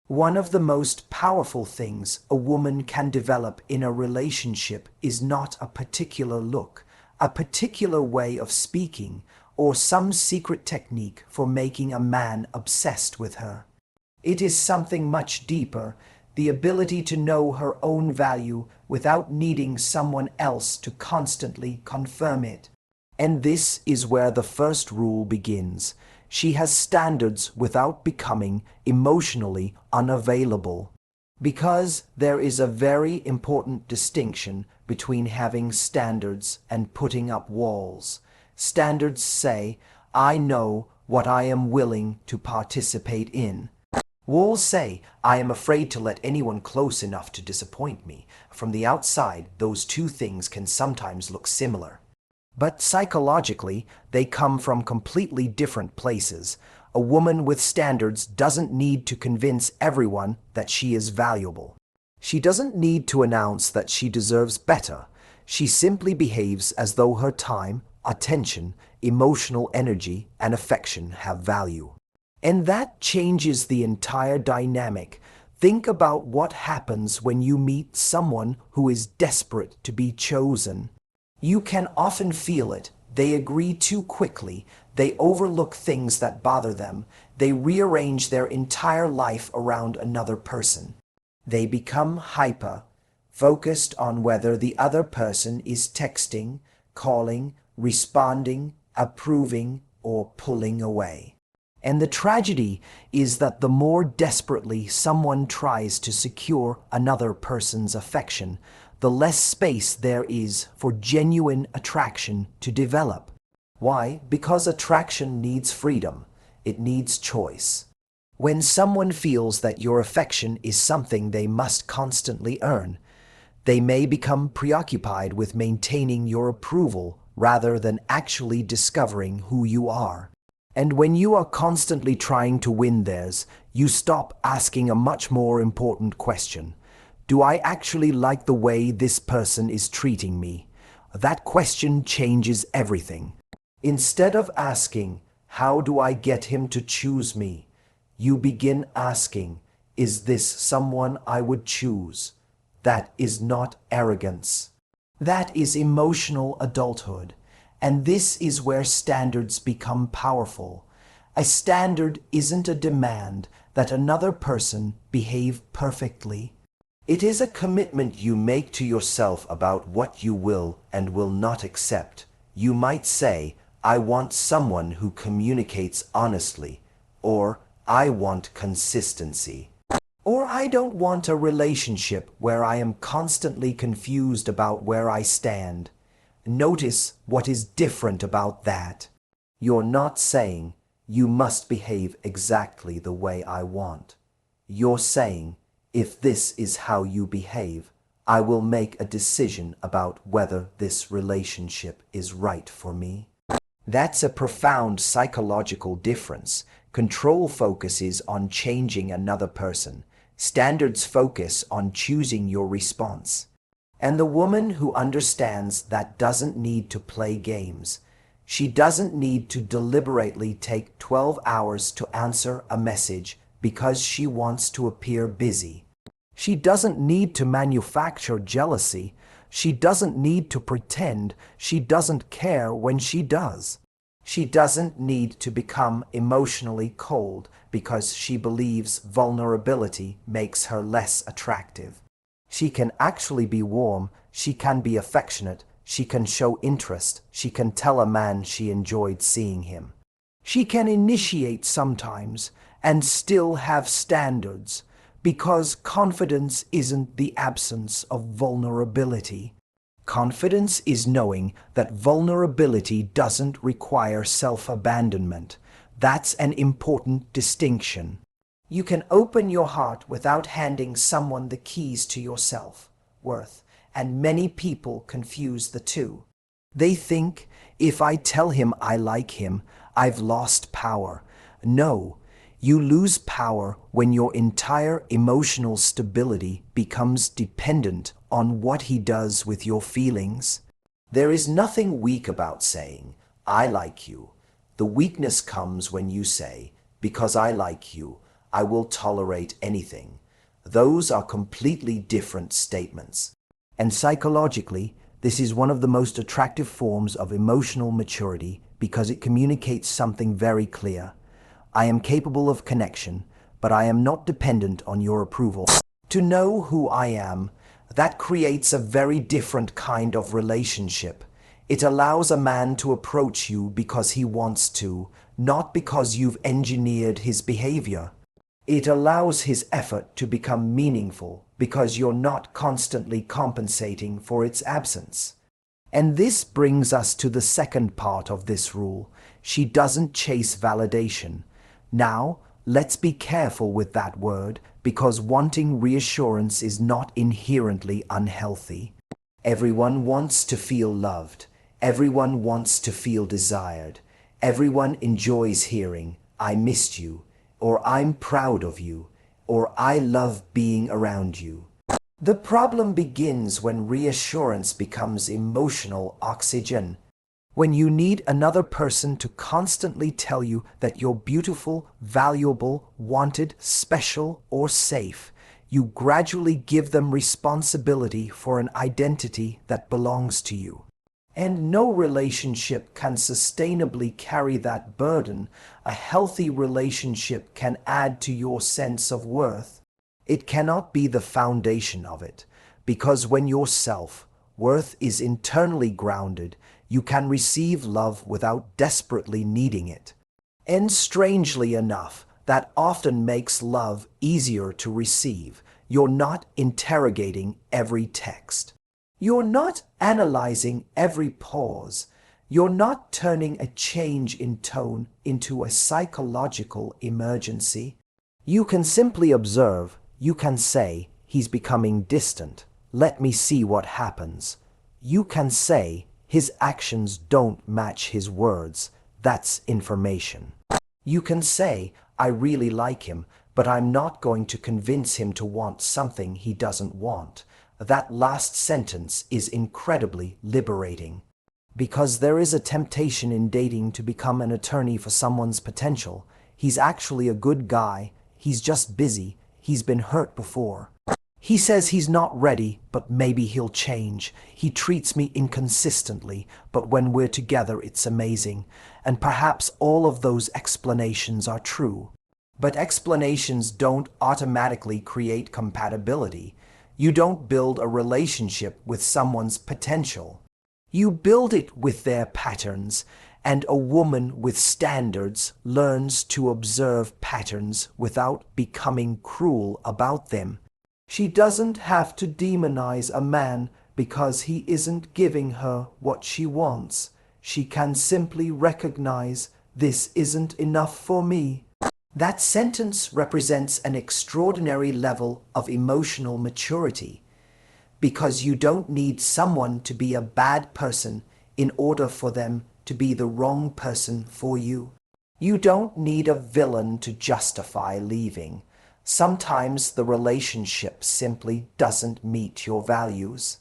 One of the most powerful things a woman can develop in a relationship is not a particular look, a particular way of speaking, or some secret technique for making a man obsessed with her. It is something much deeper, the ability to know her own value without needing someone else to constantly confirm it. And this is where the first rule begins. She has standards without becoming emotionally unavailable. Because there is a very important distinction between having standards and putting up walls. Standards say, I know what I am willing to participate in. Walls say, I am afraid to let anyone close enough to disappoint me. From the outside, those two things can sometimes look similar. But psychologically, they come from completely different places. A woman with standards doesn't need to convince everyone that she is valuable. She doesn't need to announce that she deserves better. She simply behaves as though her time, attention, emotional energy, and affection have value. And that changes the entire dynamic. Think about what happens when you meet someone who is desperate to be chosen. You can often feel it. They agree too quickly. They overlook things that bother them. They rearrange their entire life around another person. They become hyper, focused on whether the other person is texting, calling, responding, approving, or pulling away. And the tragedy is that the more desperately someone tries to secure another person's affection, the less space there is for genuine attraction to develop. Why? Because attraction needs freedom. It needs choice. When someone feels that your affection is something they must constantly earn, they may become preoccupied with maintaining your approval rather than actually discovering who you are. And when you are constantly trying to win theirs, you stop asking a much more important question. Do I actually like the way this person is treating me? That question changes everything. Instead of asking, how do I get him to choose me? You begin asking, is this someone I would choose? That is not arrogance. That is emotional adulthood. And this is where standards become powerful. A standard isn't a demand that another person behave perfectly. It is a commitment you make to yourself about what you will and will not accept. You might say, I want someone who communicates honestly, or I want consistency. Or I don't want a relationship where I am constantly confused about where I stand. Notice what is different about that. You're not saying, you must behave exactly the way I want. You're saying, if this is how you behave, I will make a decision about whether this relationship is right for me. That's a profound psychological difference. Control focuses on changing another person. Standards focus on choosing your response. And the woman who understands that doesn't need to play games. She doesn't need to deliberately take 12 hours to answer a message because she wants to appear busy. She doesn't need to manufacture jealousy. She doesn't need to pretend she doesn't care when she does. She doesn't need to become emotionally cold because she believes vulnerability makes her less attractive. She can actually be warm, she can be affectionate, she can show interest, she can tell a man she enjoyed seeing him. She can initiate sometimes and still have standards, because confidence isn't the absence of vulnerability. Confidence is knowing that vulnerability doesn't require self-abandonment. That's an important distinction. You can open your heart without handing someone the keys to your self-worth, and many people confuse the two. They think, if I tell him I like him, I've lost power. No, you lose power when your entire emotional stability becomes dependent on what he does with your feelings. There is nothing weak about saying, I like you. The weakness comes when you say, because I like you, I will tolerate anything. Those are completely different statements. And psychologically, this is one of the most attractive forms of emotional maturity because it communicates something very clear. I am capable of connection, but I am not dependent on your approval. To know who I am, that creates a very different kind of relationship. It allows a man to approach you because he wants to, not because you've engineered his behavior. It allows his effort to become meaningful because you're not constantly compensating for its absence. And this brings us to the second part of this rule. She doesn't chase validation. Now, let's be careful with that word because wanting reassurance is not inherently unhealthy. Everyone wants to feel loved. Everyone wants to feel desired. Everyone enjoys hearing, "I missed you," or "I'm proud of you," or "I love being around you." The problem begins when reassurance becomes emotional oxygen. When you need another person to constantly tell you that you're beautiful, valuable, wanted, special, or safe, you gradually give them responsibility for an identity that belongs to you. And no relationship can sustainably carry that burden. A healthy relationship can add to your sense of worth. It cannot be the foundation of it, because when your self-worth is internally grounded, you can receive love without desperately needing it. And strangely enough, that often makes love easier to receive. You're not interrogating every text. You're not analyzing every pause. You're not turning a change in tone into a psychological emergency. You can simply observe. You can say, "He's becoming distant. Let me see what happens." You can say, "His actions don't match his words." That's information. You can say, "I really like him, but I'm not going to convince him to want something he doesn't want." That last sentence is incredibly liberating. Because there is a temptation in dating to become an attorney for someone's potential. He's actually a good guy. He's just busy. He's been hurt before. He says he's not ready, but maybe he'll change. He treats me inconsistently, but when we're together it's amazing. And perhaps all of those explanations are true. But explanations don't automatically create compatibility. You don't build a relationship with someone's potential. You build it with their patterns, and a woman with standards learns to observe patterns without becoming cruel about them. She doesn't have to demonize a man because he isn't giving her what she wants. She can simply recognize, "This isn't enough for me." That sentence represents an extraordinary level of emotional maturity, because you don't need someone to be a bad person in order for them to be the wrong person for you. You don't need a villain to justify leaving. Sometimes the relationship simply doesn't meet your values.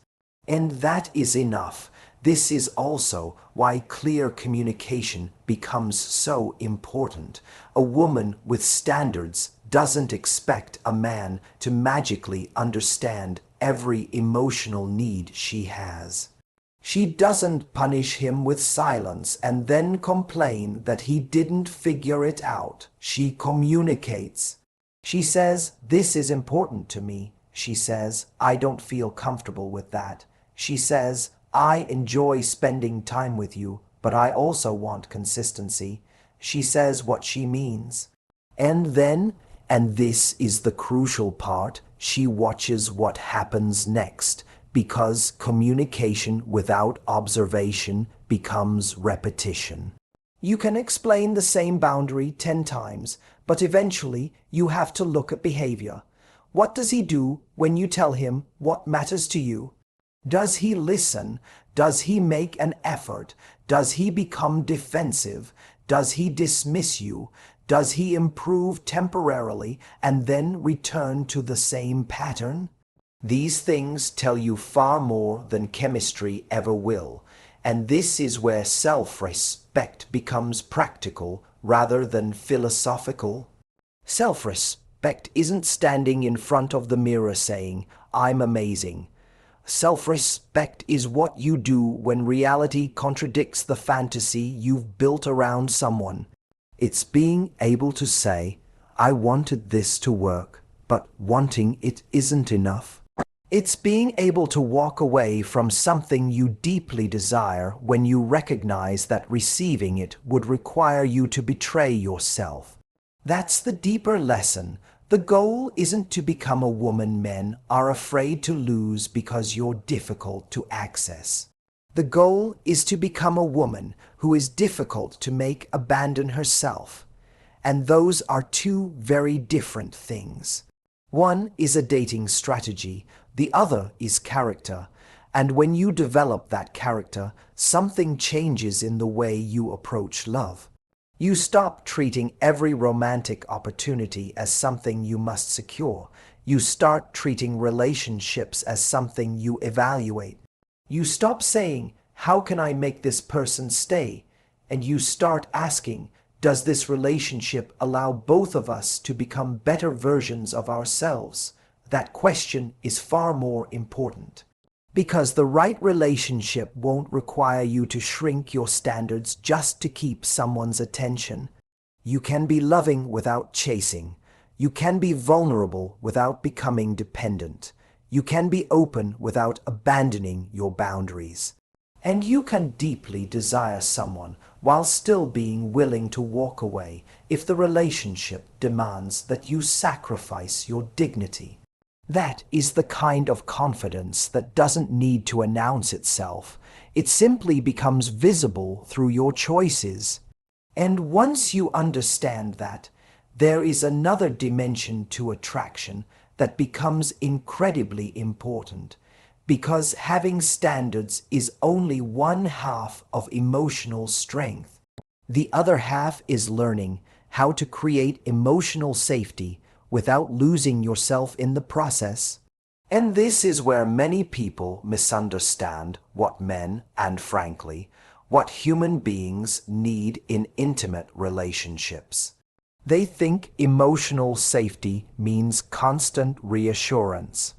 And that is enough. This is also why clear communication becomes so important. A woman with standards doesn't expect a man to magically understand every emotional need she has. She doesn't punish him with silence and then complain that he didn't figure it out. She communicates. She says, "This is important to me." She says, "I don't feel comfortable with that." She says, "I enjoy spending time with you, but I also want consistency." She says what she means. And then, and this is the crucial part, she watches what happens next, because communication without observation becomes repetition. You can explain the same boundary 10 times, but eventually you have to look at behavior. What does he do when you tell him what matters to you? Does he listen? Does he make an effort? Does he become defensive? Does he dismiss you? Does he improve temporarily and then return to the same pattern? These things tell you far more than chemistry ever will, and this is where self-respect becomes practical rather than philosophical. Self-respect Self-respect isn't standing in front of the mirror saying, "I'm amazing." Self-respect is what you do when reality contradicts the fantasy you've built around someone. It's being able to say, "I wanted this to work, but wanting it isn't enough." It's being able to walk away from something you deeply desire when you recognize that receiving it would require you to betray yourself. That's the deeper lesson. The goal isn't to become a woman men are afraid to lose because you're difficult to access. The goal is to become a woman who is difficult to make abandon herself. And those are two very different things. One is a dating strategy, the other is character. And when you develop that character, something changes in the way you approach love. You stop treating every romantic opportunity as something you must secure. You start treating relationships as something you evaluate. You stop saying, "How can I make this person stay?" And you start asking, "Does this relationship allow both of us to become better versions of ourselves?" That question is far more important. Because the right relationship won't require you to shrink your standards just to keep someone's attention. You can be loving without chasing. You can be vulnerable without becoming dependent. You can be open without abandoning your boundaries. And you can deeply desire someone while still being willing to walk away if the relationship demands that you sacrifice your dignity. That is the kind of confidence that doesn't need to announce itself. It simply becomes visible through your choices. And once you understand that, there is another dimension to attraction that becomes incredibly important, because having standards is only one half of emotional strength. The other half is learning how to create emotional safety without losing yourself in the process. And this is where many people misunderstand what men, and frankly, what human beings need in intimate relationships. They think emotional safety means constant reassurance.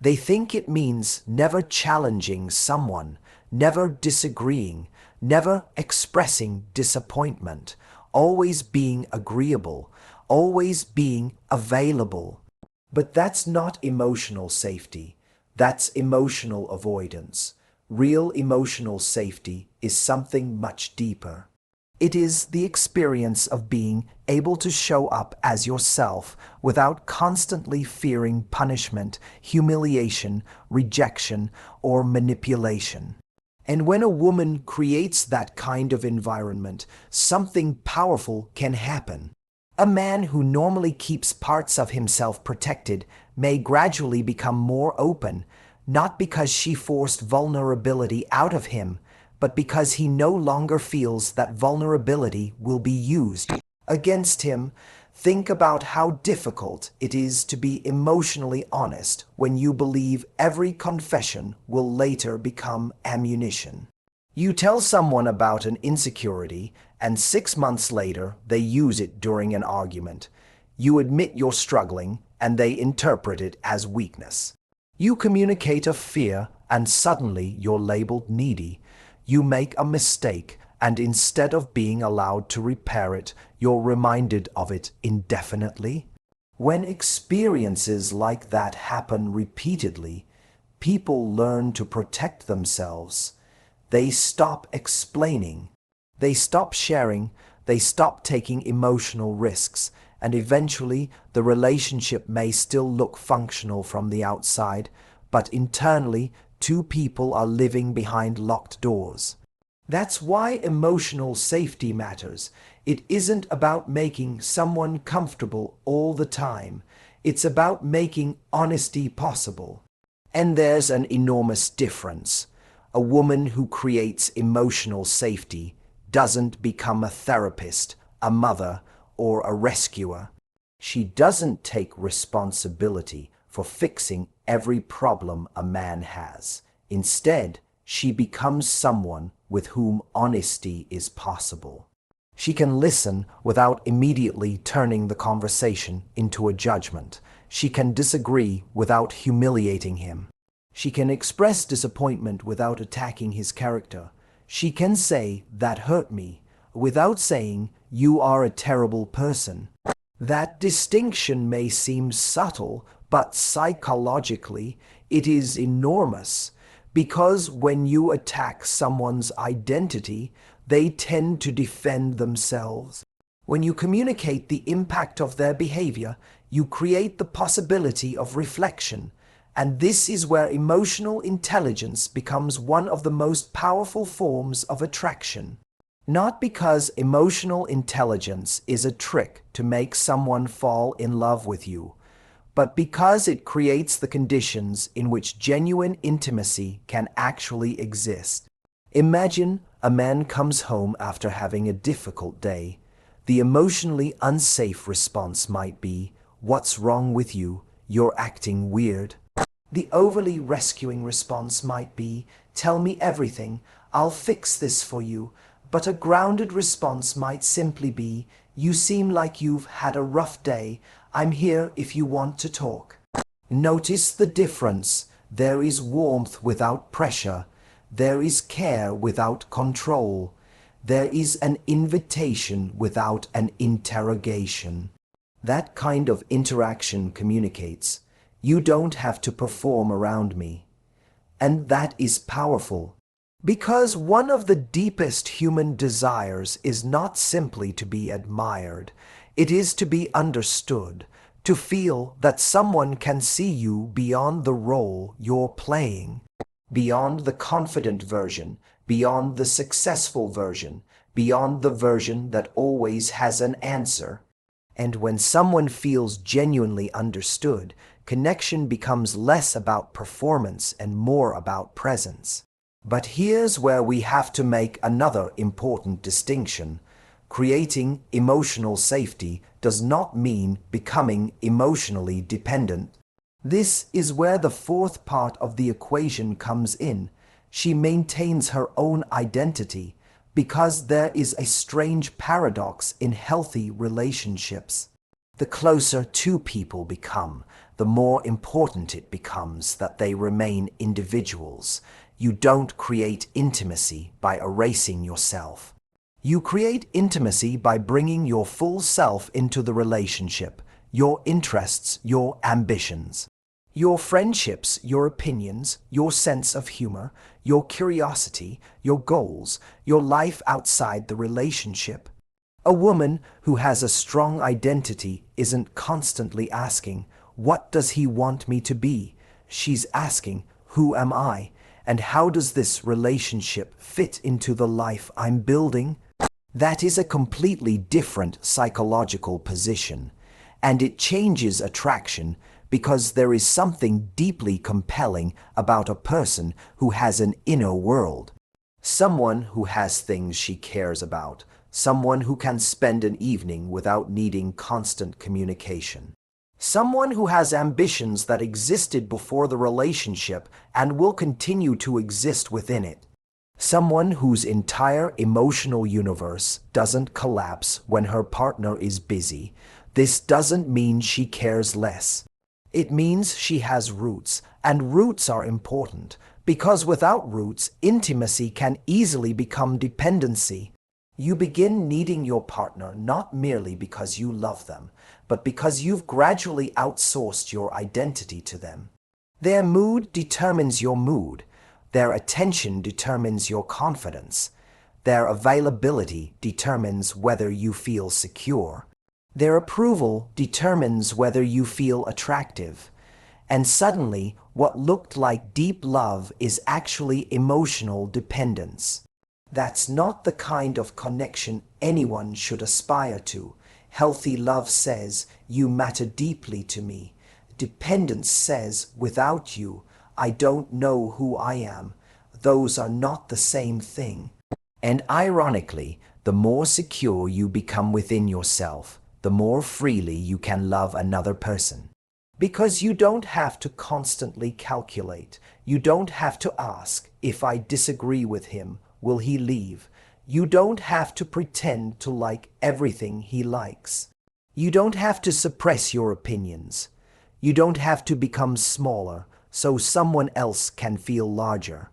They think it means never challenging someone, never disagreeing, never expressing disappointment, always being agreeable, always being available. But that's not emotional safety. That's emotional avoidance. Real emotional safety is something much deeper. It is the experience of being able to show up as yourself without constantly fearing punishment, humiliation, rejection, or manipulation. And when a woman creates that kind of environment, something powerful can happen. A man who normally keeps parts of himself protected may gradually become more open, not because she forced vulnerability out of him, but because he no longer feels that vulnerability will be used against him. Think about how difficult it is to be emotionally honest when you believe every confession will later become ammunition. You tell someone about an insecurity, and 6 months later they use it during an argument. You admit you're struggling, and they interpret it as weakness. You communicate a fear, and suddenly you're labeled needy. You make a mistake, and instead of being allowed to repair it, you're reminded of it indefinitely. When experiences like that happen repeatedly, people learn to protect themselves. They stop explaining. They stop sharing. They stop taking emotional risks. And eventually, the relationship may still look functional from the outside, but internally, two people are living behind locked doors. That's why emotional safety matters. It isn't about making someone comfortable all the time. It's about making honesty possible. And there's an enormous difference. A woman who creates emotional safety doesn't become a therapist, a mother, or a rescuer. She doesn't take responsibility for fixing every problem a man has. Instead, she becomes someone with whom honesty is possible. She can listen without immediately turning the conversation into a judgment. She can disagree without humiliating him. She can express disappointment without attacking his character. She can say, "That hurt me," without saying, "You are a terrible person." That distinction may seem subtle, but psychologically it is enormous, because when you attack someone's identity, they tend to defend themselves. When you communicate the impact of their behavior, you create the possibility of reflection, and this is where emotional intelligence becomes one of the most powerful forms of attraction. Not because emotional intelligence is a trick to make someone fall in love with you, but because it creates the conditions in which genuine intimacy can actually exist. Imagine a man comes home after having a difficult day. The emotionally unsafe response might be, "What's wrong with you? You're acting weird." The overly rescuing response might be, "Tell me everything, I'll fix this for you." But a grounded response might simply be, "You seem like you've had a rough day. I'm here if you want to talk." Notice the difference. There is warmth without pressure. There is care without control. There is an invitation without an interrogation. That kind of interaction communicates, "You don't have to perform around me." And that is powerful. Because one of the deepest human desires is not simply to be admired, it is to be understood, to feel that someone can see you beyond the role you're playing, beyond the confident version, beyond the successful version, beyond the version that always has an answer. And when someone feels genuinely understood, connection becomes less about performance and more about presence. But here's where we have to make another important distinction. Creating emotional safety does not mean becoming emotionally dependent. This is where the fourth part of the equation comes in. She maintains her own identity, because there is a strange paradox in healthy relationships. The closer two people become, the more important it becomes that they remain individuals. You don't create intimacy by erasing yourself. You create intimacy by bringing your full self into the relationship, your interests, your ambitions, your friendships, your opinions, your sense of humor, your curiosity, your goals, your life outside the relationship. A woman who has a strong identity isn't constantly asking, "What does he want me to be?" She's asking, "Who am I? And how does this relationship fit into the life I'm building?" That is a completely different psychological position, and it changes attraction because there is something deeply compelling about a person who has an inner world. Someone who has things she cares about, someone who can spend an evening without needing constant communication. Someone who has ambitions that existed before the relationship and will continue to exist within it. Someone whose entire emotional universe doesn't collapse when her partner is busy. This doesn't mean she cares less. It means she has roots, and roots are important, because without roots, intimacy can easily become dependency. You begin needing your partner not merely because you love them, but because you've gradually outsourced your identity to them. Their mood determines your mood. Their attention determines your confidence. Their availability determines whether you feel secure. Their approval determines whether you feel attractive. And suddenly, what looked like deep love is actually emotional dependence. That's not the kind of connection anyone should aspire to. Healthy love says, "You matter deeply to me." Dependence says, "Without you, I don't know who I am." Those are not the same thing. And ironically, the more secure you become within yourself, the more freely you can love another person. Because you don't have to constantly calculate. You don't have to ask, "If I disagree with him, will he leave?" You don't have to pretend to like everything he likes. You don't have to suppress your opinions. You don't have to become smaller so someone else can feel larger.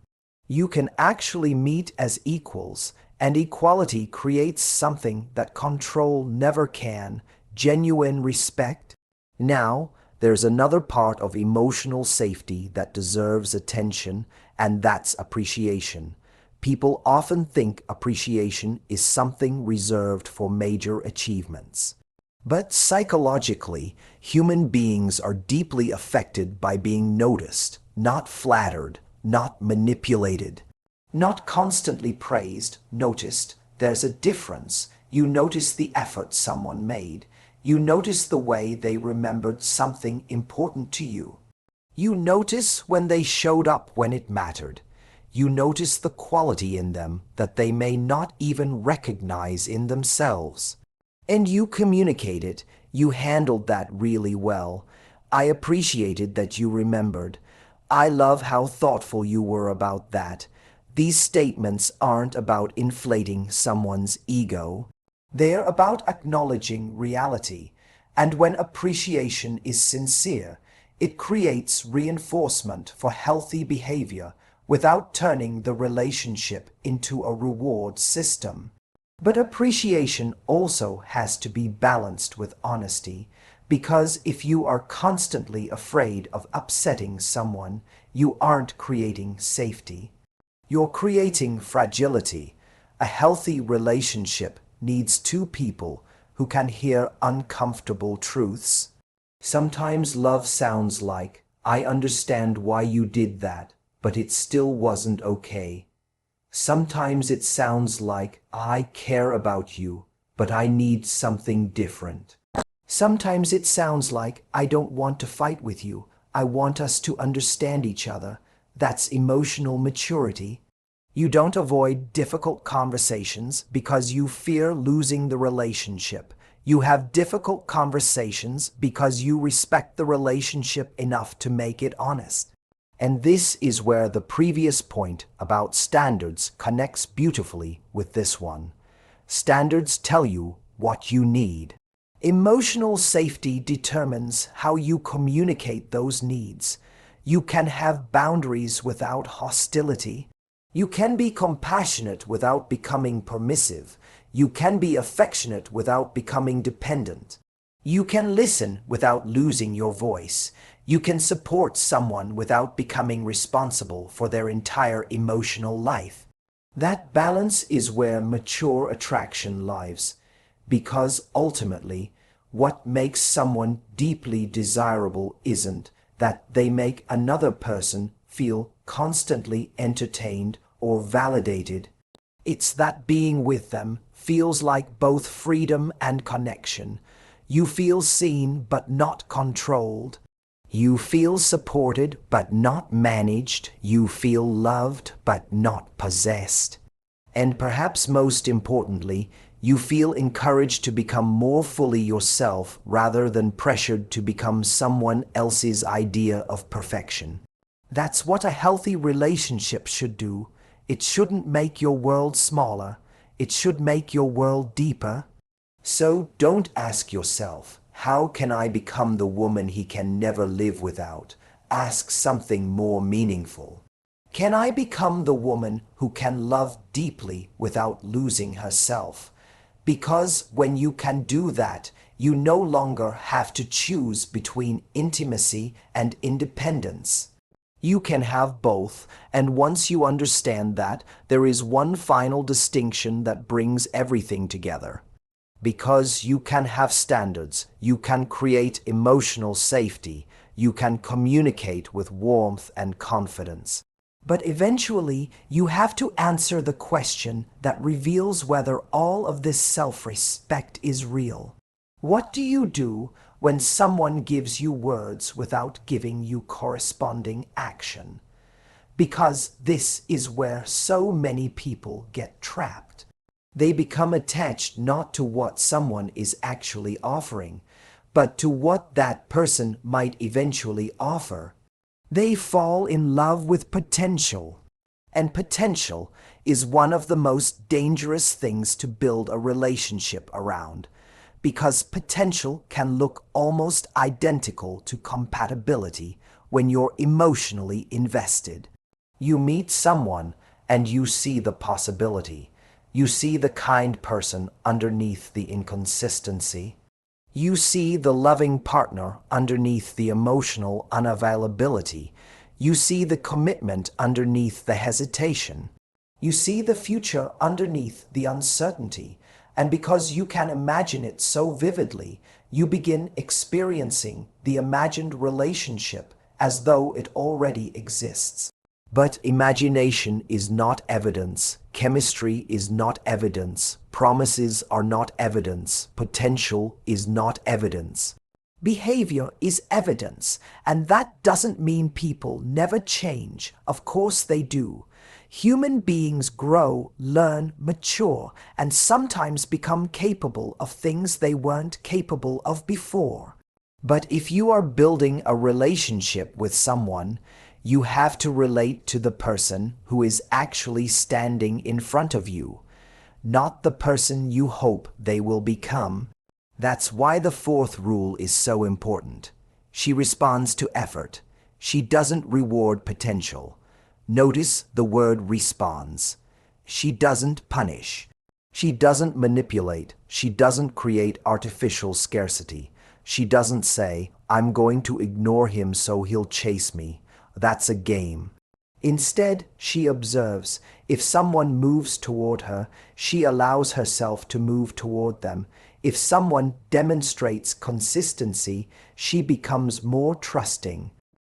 You can actually meet as equals, and equality creates something that control never can: genuine respect. Now, there's another part of emotional safety that deserves attention, and that's appreciation. People often think appreciation is something reserved for major achievements. But psychologically, human beings are deeply affected by being noticed, not flattered, not manipulated, not constantly praised, noticed. There's a difference. You notice the effort someone made. You notice the way they remembered something important to you. You notice when they showed up when it mattered. You notice the quality in them that they may not even recognize in themselves. And you communicate it. You handled that really well. I appreciated that you remembered. I love how thoughtful you were about that. These statements aren't about inflating someone's ego. They're about acknowledging reality. And when appreciation is sincere, it creates reinforcement for healthy behavior without turning the relationship into a reward system. But appreciation also has to be balanced with honesty, because if you are constantly afraid of upsetting someone, you aren't creating safety. You're creating fragility. A healthy relationship needs two people who can hear uncomfortable truths. Sometimes love sounds like, "I understand why you did that, but it still wasn't okay." Sometimes it sounds like, "I care about you, but I need something different." Sometimes it sounds like, "I don't want to fight with you. I want us to understand each other." That's emotional maturity. You don't avoid difficult conversations because you fear losing the relationship. You have difficult conversations because you respect the relationship enough to make it honest. And this is where the previous point about standards connects beautifully with this one. Standards tell you what you need. Emotional safety determines how you communicate those needs. You can have boundaries without hostility. You can be compassionate without becoming permissive. You can be affectionate without becoming dependent. You can listen without losing your voice. You can support someone without becoming responsible for their entire emotional life. That balance is where mature attraction lies, because ultimately, what makes someone deeply desirable isn't that they make another person feel constantly entertained or validated. It's that being with them feels like both freedom and connection. You feel seen but not controlled. You feel supported but not managed. You feel loved but not possessed. And perhaps most importantly, you feel encouraged to become more fully yourself rather than pressured to become someone else's idea of perfection. That's what a healthy relationship should do. It shouldn't make your world smaller. It should make your world deeper. So don't ask yourself, "How can I become the woman he can never live without?" Ask something more meaningful. Can I become the woman who can love deeply without losing herself? Because when you can do that, you no longer have to choose between intimacy and independence. You can have both, and once you understand that, there is one final distinction that brings everything together. Because you can have standards, you can create emotional safety, you can communicate with warmth and confidence. But eventually, you have to answer the question that reveals whether all of this self-respect is real. What do you do when someone gives you words without giving you corresponding action? Because this is where so many people get trapped. They become attached not to what someone is actually offering, but to what that person might eventually offer. They fall in love with potential, and potential is one of the most dangerous things to build a relationship around, because potential can look almost identical to compatibility when you're emotionally invested. You meet someone and you see the possibility. You see the kind person underneath the inconsistency. You see the loving partner underneath the emotional unavailability. You see the commitment underneath the hesitation. You see the future underneath the uncertainty. And because you can imagine it so vividly, you begin experiencing the imagined relationship as though it already exists. But imagination is not evidence, chemistry is not evidence, promises are not evidence, potential is not evidence. Behavior is evidence, and that doesn't mean people never change. Of course they do. Human beings grow, learn, mature, and sometimes become capable of things they weren't capable of before. But if you are building a relationship with someone, you have to relate to the person who is actually standing in front of you, not the person you hope they will become. That's why the fourth rule is so important. She responds to effort. She doesn't reward potential. Notice the word responds. She doesn't punish. She doesn't manipulate. She doesn't create artificial scarcity. She doesn't say, "I'm going to ignore him so he'll chase me." That's a game. Instead, she observes. If someone moves toward her, she allows herself to move toward them. If someone demonstrates consistency, she becomes more trusting.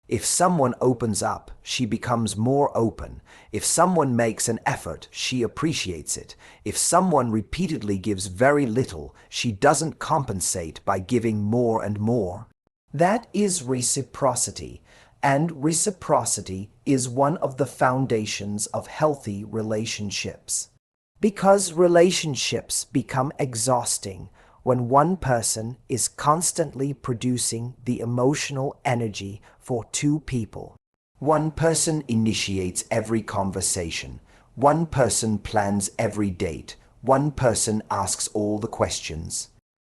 If someone opens up, she becomes more open. If someone makes an effort, she appreciates it. If someone repeatedly gives very little, she doesn't compensate by giving more and more. That is reciprocity. And reciprocity is one of the foundations of healthy relationships. Because relationships become exhausting when one person is constantly producing the emotional energy for two people. One person initiates every conversation. One person plans every date. One person asks all the questions.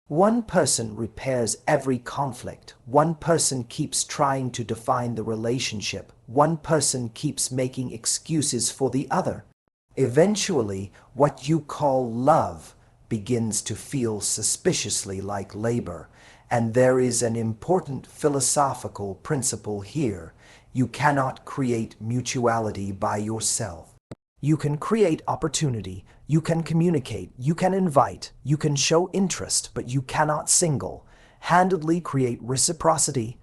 One person repairs every conflict. One person keeps trying to define the relationship. One person keeps making excuses for the other. Eventually, what you call love begins to feel suspiciously like labor, and there is an important philosophical principle here. You cannot create mutuality by yourself. You can create opportunity, you can communicate, you can invite, you can show interest, but you cannot single-handedly create reciprocity.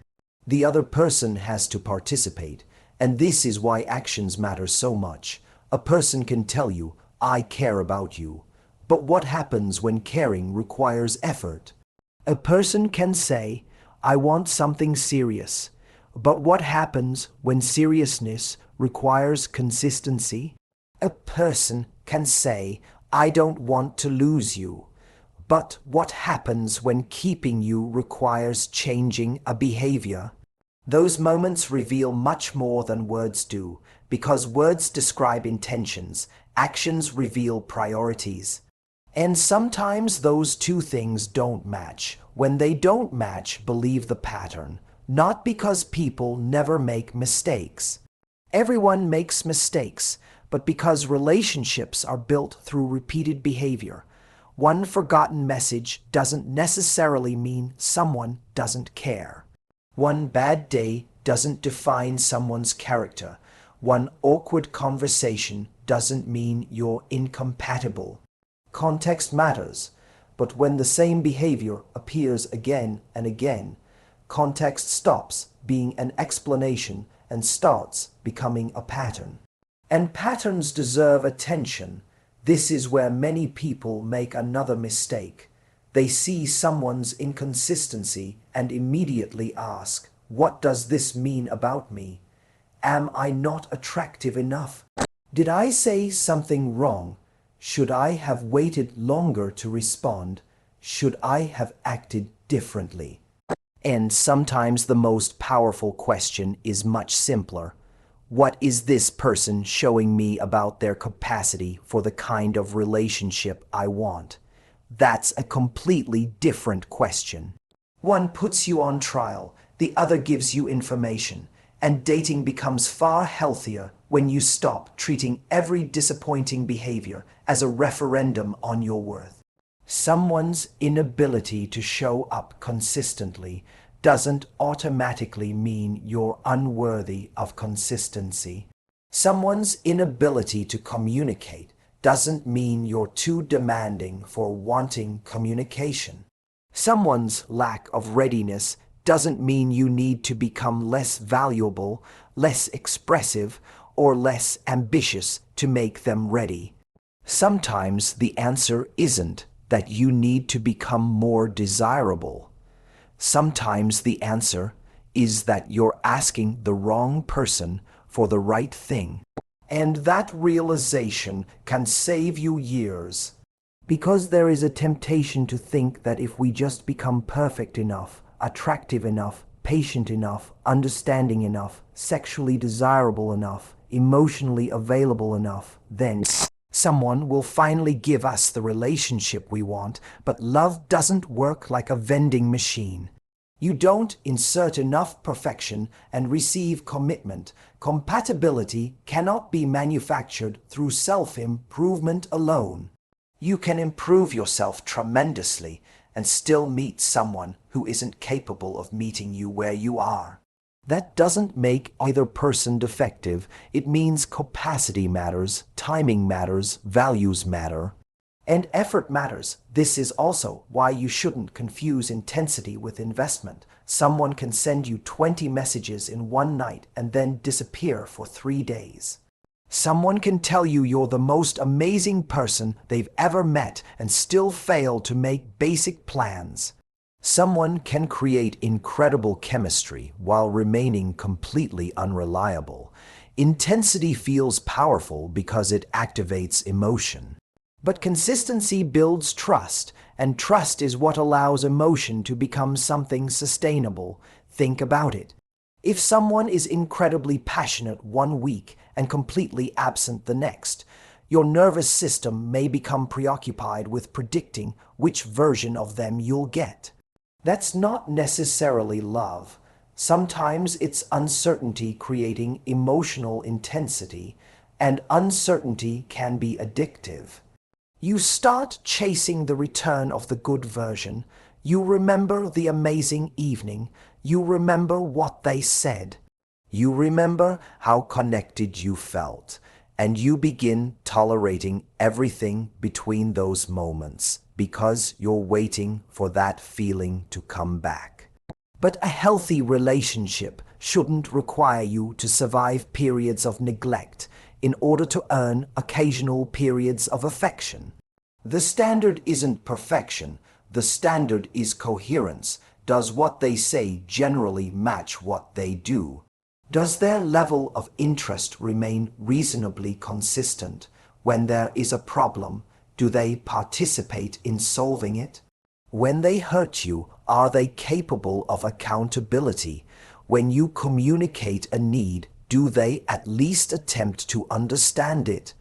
The other person has to participate, and this is why actions matter so much. A person can tell you, "I care about you," but what happens when caring requires effort? A person can say, "I want something serious," but what happens when seriousness requires consistency? A person can say, "I don't want to lose you," but what happens when keeping you requires changing a behavior? Those moments reveal much more than words do, because words describe intentions, actions reveal priorities. And sometimes those two things don't match. When they don't match, believe the pattern, not because people never make mistakes. Everyone makes mistakes, but because relationships are built through repeated behavior. One forgotten message doesn't necessarily mean someone doesn't care. One bad day doesn't define someone's character. One awkward conversation doesn't mean you're incompatible. Context matters, but when the same behavior appears again and again, context stops being an explanation and starts becoming a pattern. And patterns deserve attention. This is where many people make another mistake. They see someone's inconsistency and immediately ask, "What does this mean about me? Am I not attractive enough? Did I say something wrong? Should I have waited longer to respond? Should I have acted differently?" And sometimes the most powerful question is much simpler. What is this person showing me about their capacity for the kind of relationship I want? That's a completely different question. One puts you on trial, the other gives you information, and dating becomes far healthier when you stop treating every disappointing behavior as a referendum on your worth. Someone's inability to show up consistently doesn't automatically mean you're unworthy of consistency. Someone's inability to communicate doesn't mean you're too demanding for wanting communication. Someone's lack of readiness doesn't mean you need to become less valuable, less expressive, or less ambitious to make them ready. Sometimes the answer isn't that you need to become more desirable. Sometimes the answer is that you're asking the wrong person for the right thing. And that realization can save you years. Because there is a temptation to think that if we just become perfect enough, attractive enough, patient enough, understanding enough, sexually desirable enough, emotionally available enough, then someone will finally give us the relationship we want. But love doesn't work like a vending machine. You don't insert enough perfection and receive commitment. Compatibility cannot be manufactured through self-improvement alone. You can improve yourself tremendously and still meet someone who isn't capable of meeting you where you are. That doesn't make either person defective. It means capacity matters, timing matters, values matter. And effort matters. This is also why you shouldn't confuse intensity with investment. Someone can send you 20 messages in one night and then disappear for 3 days. Someone can tell you you're the most amazing person they've ever met and still fail to make basic plans. Someone can create incredible chemistry while remaining completely unreliable. Intensity feels powerful because it activates emotion. But consistency builds trust, and trust is what allows emotion to become something sustainable. Think about it. If someone is incredibly passionate one week and completely absent the next, your nervous system may become preoccupied with predicting which version of them you'll get. That's not necessarily love. Sometimes it's uncertainty creating emotional intensity, and uncertainty can be addictive. You start chasing the return of the good version. You remember the amazing evening. You remember what they said. You remember how connected you felt. And you begin tolerating everything between those moments because you're waiting for that feeling to come back. But a healthy relationship shouldn't require you to survive periods of neglect in order to earn occasional periods of affection. The standard isn't perfection. The standard is coherence. Does what they say generally match what they do? Does their level of interest remain reasonably consistent? When there is a problem, do they participate in solving it? When they hurt you, are they capable of accountability? When you communicate a need, do they at least attempt to understand it?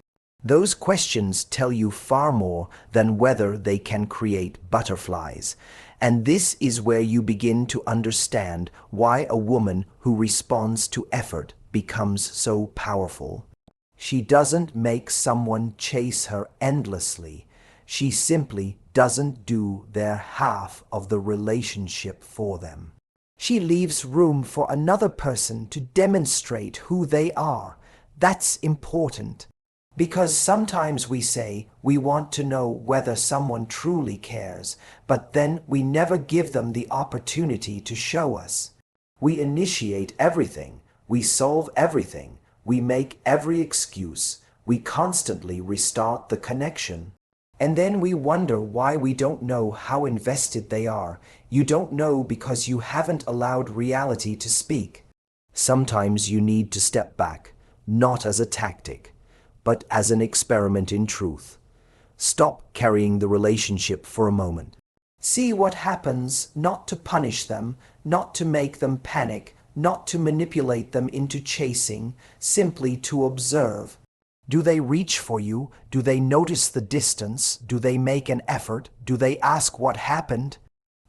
Those questions tell you far more than whether they can create butterflies. And this is where you begin to understand why a woman who responds to effort becomes so powerful. She doesn't make someone chase her endlessly. She simply doesn't do their half of the relationship for them. She leaves room for another person to demonstrate who they are. That's important. Because sometimes we say we want to know whether someone truly cares, but then we never give them the opportunity to show us. We initiate everything. We solve everything. We make every excuse. We constantly restart the connection. And then we wonder why we don't know how invested they are. You don't know because you haven't allowed reality to speak. Sometimes you need to step back, not as a tactic, but as an experiment in truth. Stop carrying the relationship for a moment. See what happens, not to punish them, not to make them panic, not to manipulate them into chasing, simply to observe. Do they reach for you? Do they notice the distance? Do they make an effort? Do they ask what happened?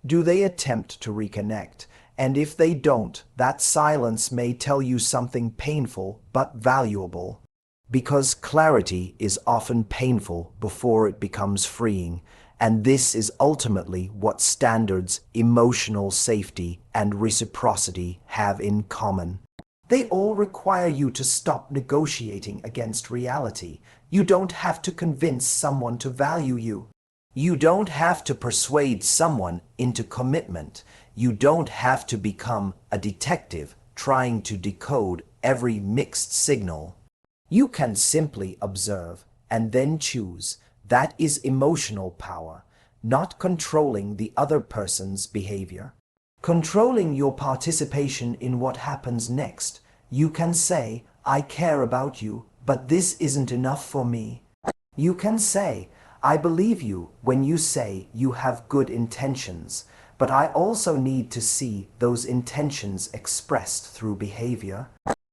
Do they attempt to reconnect? And if they don't, that silence may tell you something painful but valuable. Because clarity is often painful before it becomes freeing, and this is ultimately what standards, emotional safety, and reciprocity have in common. They all require you to stop negotiating against reality. You don't have to convince someone to value you. You don't have to persuade someone into commitment. You don't have to become a detective trying to decode every mixed signal. You can simply observe and then choose. That is emotional power, not controlling the other person's behavior. Controlling your participation in what happens next. You can say, I care about you, but this isn't enough for me. You can say, I believe you when you say you have good intentions, but I also need to see those intentions expressed through behavior.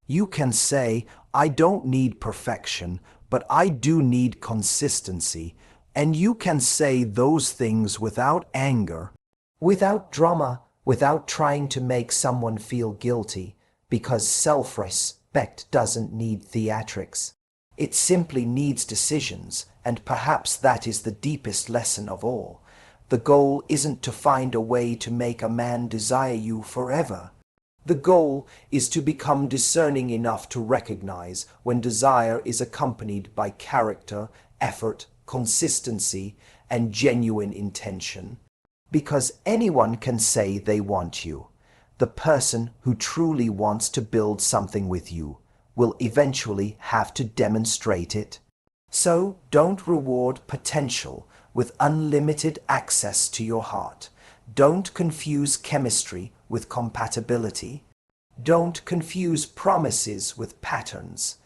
You can say, I don't need perfection, but I do need consistency. And you can say those things without anger, without drama, without trying to make someone feel guilty, because self-respect doesn't need theatrics. It simply needs decisions, and perhaps that is the deepest lesson of all. The goal isn't to find a way to make a man desire you forever. The goal is to become discerning enough to recognize when desire is accompanied by character, effort, consistency, and genuine intention. Because anyone can say they want you. The person who truly wants to build something with you will eventually have to demonstrate it. So don't reward potential with unlimited access to your heart. Don't confuse chemistry with compatibility. Don't confuse promises with patterns.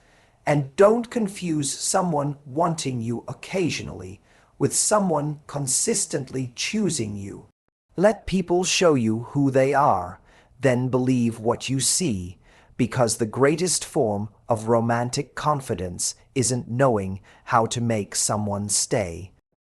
And don't confuse someone wanting you occasionally with someone consistently choosing you. Let people show you who they are, then believe what you see, because the greatest form of romantic confidence isn't knowing how to make someone stay,